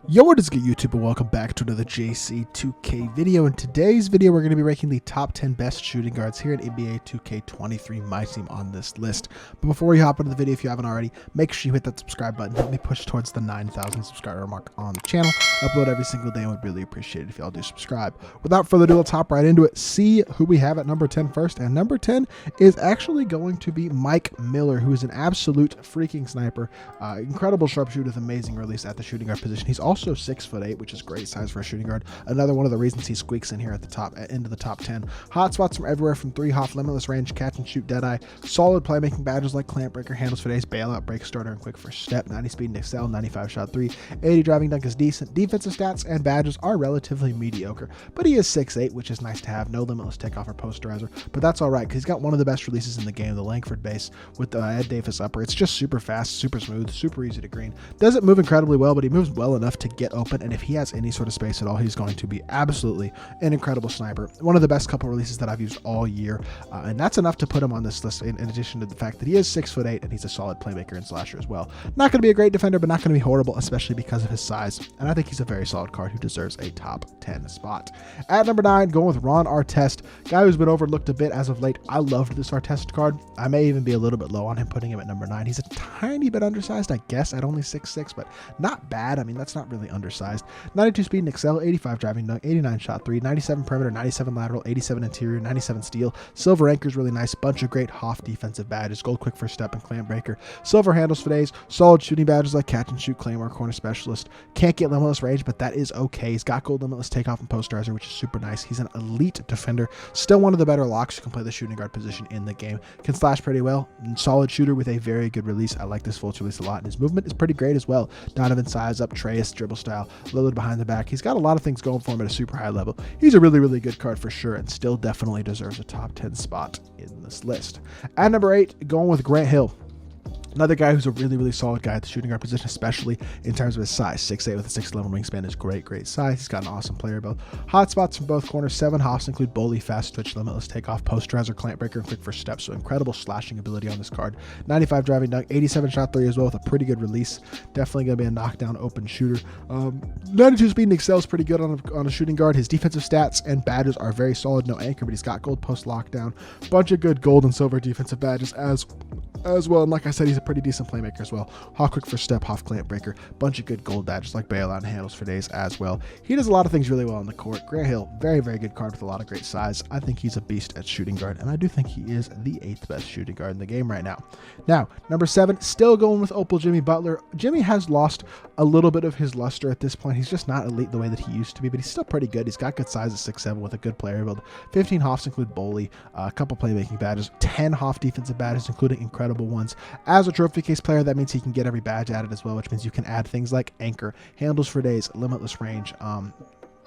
Yo, what is good, YouTube, and welcome back to another JC2K video. In today's video, we're going to be ranking the top 10 best shooting guards here in NBA 2K23 MyTEAM on this list. But before you hop into the video, if you haven't already, make sure you hit that subscribe button. Help me push towards the 9,000 subscriber mark on the channel. I upload every single day and would really appreciate it if y'all do subscribe. Without further ado, let's hop right into it. See who we have at number 10 first. And number 10 is actually going to be Mike Miller, who is an absolute freaking sniper. Incredible sharpshooter with amazing release at the shooting guard position. He's also 6'8", which is great size for a shooting guard. Another one of the reasons he squeaks in here at the top, into the top 10. Hot spots from everywhere from 3, off limitless range, catch and shoot, dead eye. Solid playmaking badges like clamp breaker, handles for days, bailout, break starter, and quick first step. 90 speed and excel, 95 shot 3, 80 driving dunk is decent. Defensive stats and badges are relatively mediocre, but he is 6'8", which is nice to have. No limitless takeoff or posterizer, but that's all right because he's got one of the best releases in the game, the Langford base with the Ed Davis upper. It's just super fast, super smooth, super easy to green. Doesn't move incredibly well, but he moves well enough to get open, and if he has any sort of space at all, he's going to be absolutely an incredible sniper. One of the best couple releases that I've used all year, and that's enough to put him on this list in addition to the fact that he is 6'8" and he's a solid playmaker and slasher as well. Not going to be a great defender, but not going to be horrible, especially because of his size, and I think he's a very solid card who deserves a top 10 spot. At number 9, going with Ron Artest, guy who's been overlooked a bit as of late. I loved this Artest card. I may even be a little bit low on him, putting him at number 9. He's a tiny bit undersized, I guess, at only 6'6", but not bad. I mean, that's not really undersized. 92 speed and excel, 85 driving dunk, 89 shot 3, 97 perimeter, 97 lateral, 87 interior, 97 steal. Silver anchor's really nice. Bunch of great Hoff defensive badges, gold quick first step and clamp breaker. Silver handles for days. Solid shooting badges like catch and shoot, claymore, corner specialist. Can't get limitless range, but that is okay. He's got gold limitless takeoff and posterizer, which is super nice. He's an elite defender. Still one of the better locks who can play the shooting guard position in the game. Can slash pretty well. Solid shooter with a very good release. I like this Fultz release a lot, and his movement is pretty great as well. Donovan size up, Treyas dribble style, Lillard behind the back. He's got a lot of things going for him at a super high level. He's a really, really good card for sure, and still definitely deserves a top 10 spot in this list. At number 8, going with Grant Hill. Another guy who's a really, really solid guy at the shooting guard position, especially in terms of his size. 6'8" with a 6'11" wingspan is great size. He's got an awesome player build. Hot spots from both corners. 7 hops include bully, fast twitch, limitless takeoff, posterizer, clamp breaker, and quick first step. So incredible slashing ability on this card. 95 driving dunk, 87 shot 3 as well with a pretty good release. Definitely going to be a knockdown open shooter. 92 speed and excel is pretty good on a shooting guard. His defensive stats and badges are very solid. No anchor, but he's got gold post lockdown. Bunch of good gold and silver defensive badges as well, and like I said, he's a pretty decent playmaker as well. Hawk quick first step, Hoff clamp breaker, bunch of good gold badges like bailout and handles for days as well. He does a lot of things really well on the court. Grant Hill, very, very good card with a lot of great size. I think he's a beast at shooting guard, and I do think he is the 8th best shooting guard in the game right now. Now, number 7, still going with Opal Jimmy Butler. Jimmy has lost a little bit of his luster at this point. He's just not elite the way that he used to be, but he's still pretty good. He's got good size at 6'7" with a good player build. 15 Hoffs include bully, a couple playmaking badges, 10 Hoff defensive badges, including incredible ones. As a trophy case player, that means he can get every badge added as well, which means you can add things like anchor, handles for days, limitless range,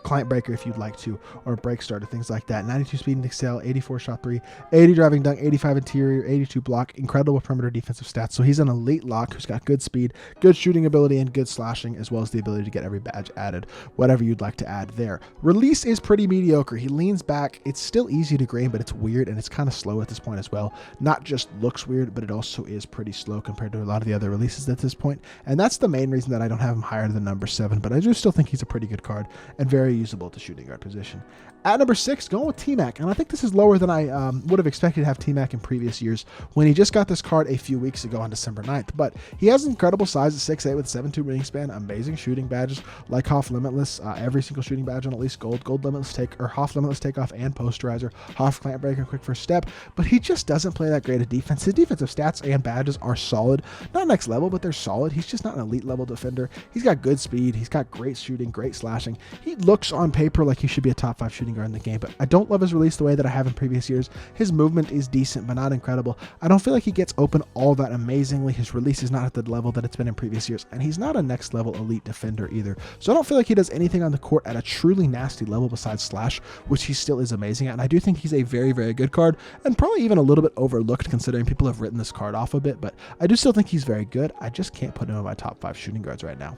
clamp breaker if you'd like to, or break starter, things like that. 92 speed and excel, 84 shot 3, 80 driving dunk, 85 interior, 82 block, incredible perimeter defensive stats. So he's an elite lock who's got good speed, good shooting ability, and good slashing, as well as the ability to get every badge added, whatever you'd like to add there. Release is pretty mediocre. He leans back. It's still easy to green, but it's weird, and it's kind of slow at this point as well. Not just looks weird, but it also is pretty slow compared to a lot of the other releases at this point, and that's the main reason that I don't have him higher than number 7, but I do still think he's a pretty good card and very usable at the shooting guard position. At number 6, going with Timmac, and I think this is lower than I would have expected to have Timmac in previous years when he just got this card a few weeks ago on December 9th, but he has incredible size at 6'8" with 7'2" wingspan, amazing shooting badges like Hoff limitless, every single shooting badge on at least gold limitless Hoff limitless takeoff and posterizer, Hoff clamp breaker, quick first step, but he just doesn't play that great at defense. His defensive stats and badges are solid, not next level, but they're solid. He's just not an elite level defender. He's got good speed, he's got great shooting, great slashing. He looks on paper like he should be a top 5 shooting guard in the game, but I don't love his release the way that I have in previous years. His movement is decent, but not incredible. I don't feel like he gets open all that amazingly. His release is not at the level that it's been in previous years, and he's not a next level elite defender either. So I don't feel like he does anything on the court at a truly nasty level besides slash, which he still is amazing at, and I do think he's a very, very good card, and probably even a little bit overlooked considering people have written this card off a bit, but I do still think he's very good. I just can't put him in my top 5 shooting guards right now.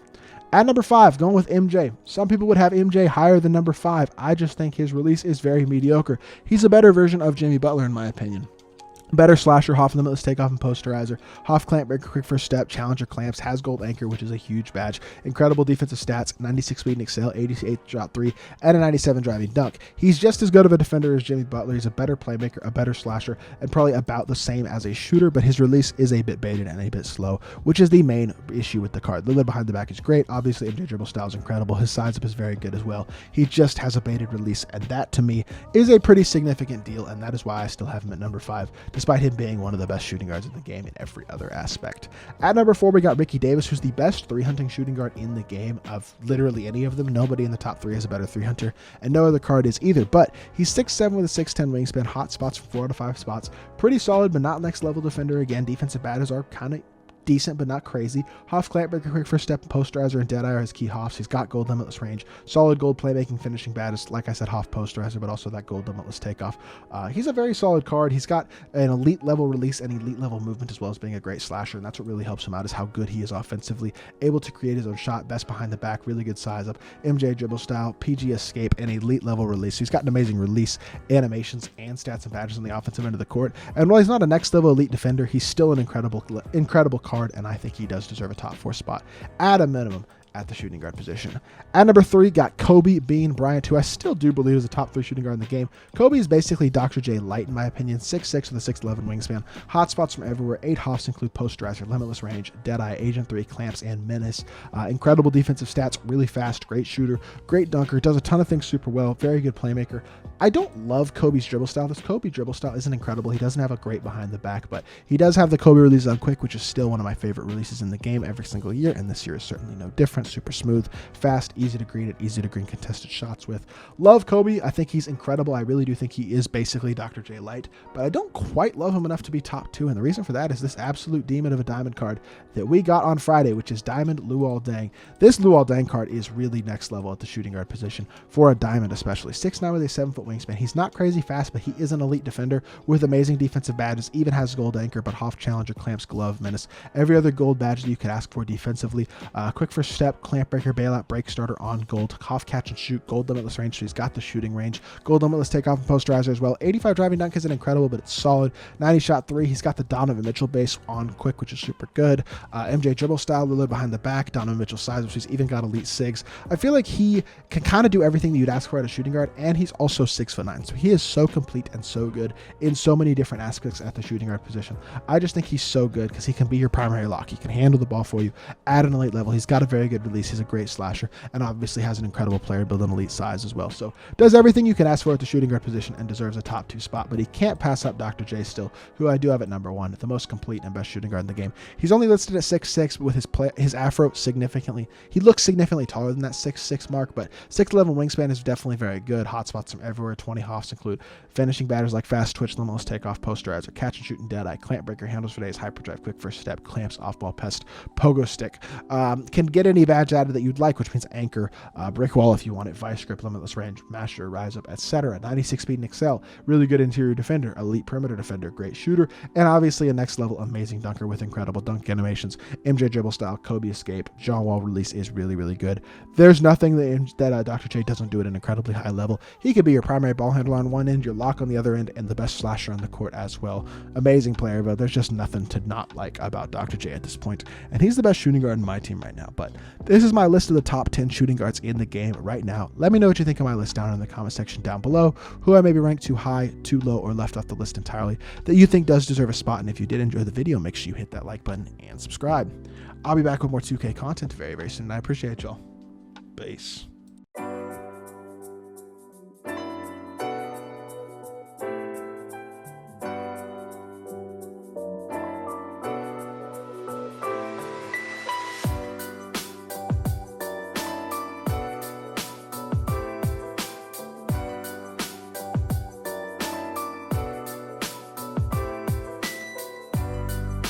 At number 5, going with MJ. Some people would have MJ higher than number 5. I just think his release is very mediocre. He's a better version of Jimmy Butler in my opinion. Better slasher, Hoff limitless takeoff and posterizer. Hoff clamp breaker, quick first step, challenger clamps, has gold anchor, which is a huge badge. Incredible defensive stats, 96 speed and excel, 88 drop 3, and a 97 driving dunk. He's just as good of a defender as Jimmy Butler. He's a better playmaker, a better slasher, and probably about the same as a shooter, but his release is a bit baited and a bit slow, which is the main issue with the card. Lillard behind the back is great. Obviously, MJ dribble style is incredible. His size up is very good as well. He just has a baited release, and that to me is a pretty significant deal, and that is why I still have him at number 5, despite him being one of the best shooting guards in the game in every other aspect. At number 4, we got Ricky Davis, who's the best 3-hunting shooting guard in the game of literally any of them. Nobody in the top 3 has a better 3-hunter, and no other card is either, but he's 6'7" with a 6'10" wingspan, hot spots from 4 to 5 spots. Pretty solid, but not next level defender. Again, defensive batters are kind of decent but not crazy. Hoff clamp breaker, quick first step, posterizer, and deadeye are his key Hoffs. He's got gold limitless range, solid gold playmaking, finishing baddest. Like I said, Hoff posterizer, but also that gold limitless takeoff. He's a very solid card. He's got an elite level release and elite level movement, as well as being a great slasher, and that's what really helps him out, is how good he is offensively, able to create his own shot, best behind the back, really good size up, MJ dribble style, PG escape, and elite level release. So he's got an amazing release, animations, and stats and badges on the offensive end of the court. And while he's not a next level elite defender, he's still an incredible card, and I think he does deserve a top 4 spot at a minimum at the shooting guard position. At number 3, got Kobe Bean Bryant, who I still do believe is a top 3 shooting guard in the game. Kobe is basically Dr. J light, in my opinion. 6'6" with a 6'11" wingspan. Hot spots from everywhere. 8 Hoffs include posterizer, limitless range, deadeye, agent 3, clamps, and menace. Incredible defensive stats, really fast, great shooter, great dunker, does a ton of things super well, very good playmaker. I don't love Kobe's dribble style. This Kobe dribble style isn't incredible. He doesn't have a great behind the back, but he does have the Kobe release on quick, which is still one of my favorite releases in the game every single year, and this year is certainly no different. Super smooth, fast, easy to green, and easy to green contested shots with. Love Kobe. I think he's incredible. I really do think he is basically Dr. J light, but I don't quite love him enough to be top 2, and the reason for that is this absolute demon of a diamond card that we got on Friday, which is Diamond Luol Deng. This Luol Deng card is really next level at the shooting guard position for a diamond, especially. 6'9" with a 7-foot wingspan. He's not crazy fast, but he is an elite defender with amazing defensive badges, even has gold anchor, but Hoff challenger, clamps, glove, menace, every other gold badge that you could ask for defensively. Quick first step, clamp breaker, bailout, break starter on gold, Hoff catch and shoot, gold limitless range, so he's got the shooting range, gold limitless takeoff and posterizer as well. 85 driving dunk isn't incredible, but it's solid. 90 shot 3. He's got the Donovan Mitchell base on quick, which is super good. MJ dribble style, Lillard behind the back, Donovan Mitchell size, which he's even got elite sigs. I feel like he can kind of do everything that you'd ask for at a shooting guard, and he's also 6'9", so he is so complete and so good in so many different aspects at the shooting guard position. I just think he's so good because he can be your primary lock. He can handle the ball for you at an elite level. He's got a very good release. He's a great slasher, and obviously has an incredible player build, an elite size as well. So does everything you can ask for at the shooting guard position and deserves a top 2 spot, but he can't pass up Dr. J still, who I do have at number 1, the most complete and best shooting guard in the game. He's only listed at 6'6", but with his afro he looks significantly taller than that 6'6" mark, but 6'11" wingspan is definitely very good. Hotspots from everywhere. 20 Hoffs include finishing batters like fast twitch, limitless takeoff, posterizer, catch and shoot, and deadeye, clamp breaker, handles for days, hyperdrive, quick first step, clamps, off ball pest, pogo stick. Can get any badge added that you'd like, which means anchor, brick wall if you want it, vice grip, limitless range, master, rise up, etc. 96 speed and excel, really good interior defender, elite perimeter defender, great shooter, and obviously a next level amazing dunker with incredible dunk animations. MJ dribble style, Kobe escape, John Wall release is really, really good. There's nothing that Dr. J doesn't do at an incredibly high level. He could be your primary ball handler on one end, your lock on the other end, and the best slasher on the court as well. Amazing player, but there's just nothing to not like about Dr. J at this point, and he's the best shooting guard in my team right now. But this is my list of the top 10 shooting guards in the game right now. Let me know what you think of my list down in the comment section down below, who I maybe ranked too high, too low, or left off the list entirely that you think does deserve a spot. And if you did enjoy the video, make sure you hit that like button and subscribe. I'll be back with more 2K content very, very soon, and I appreciate y'all. Peace.